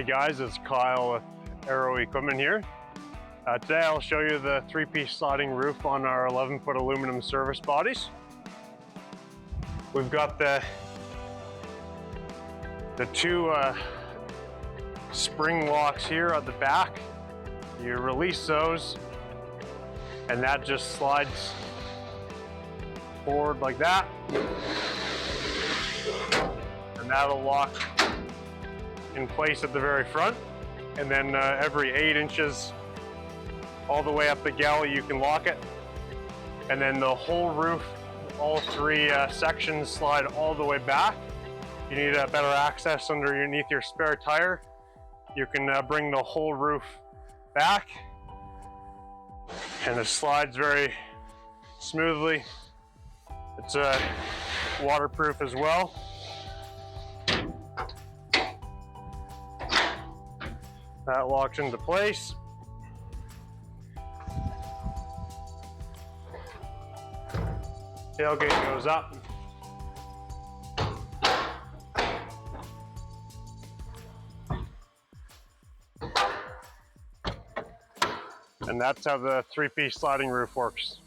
Hi guys, it's Kyle with Aero Equipment here. Today I'll show you the 3-piece sliding roof on our 11-foot aluminum service bodies. We've got the two spring locks here at the back. You release those and that just slides forward like that. And that'll lock in place at the very front. And then every 8 inches all the way up the galley you can lock it. And then the whole roof, all 3 sections slide all the way back. You need a better access underneath your spare tire. You can bring the whole roof back, and it slides very smoothly. It's waterproof as well. That locks into place. Tailgate goes up. And that's how the 3-piece sliding roof works.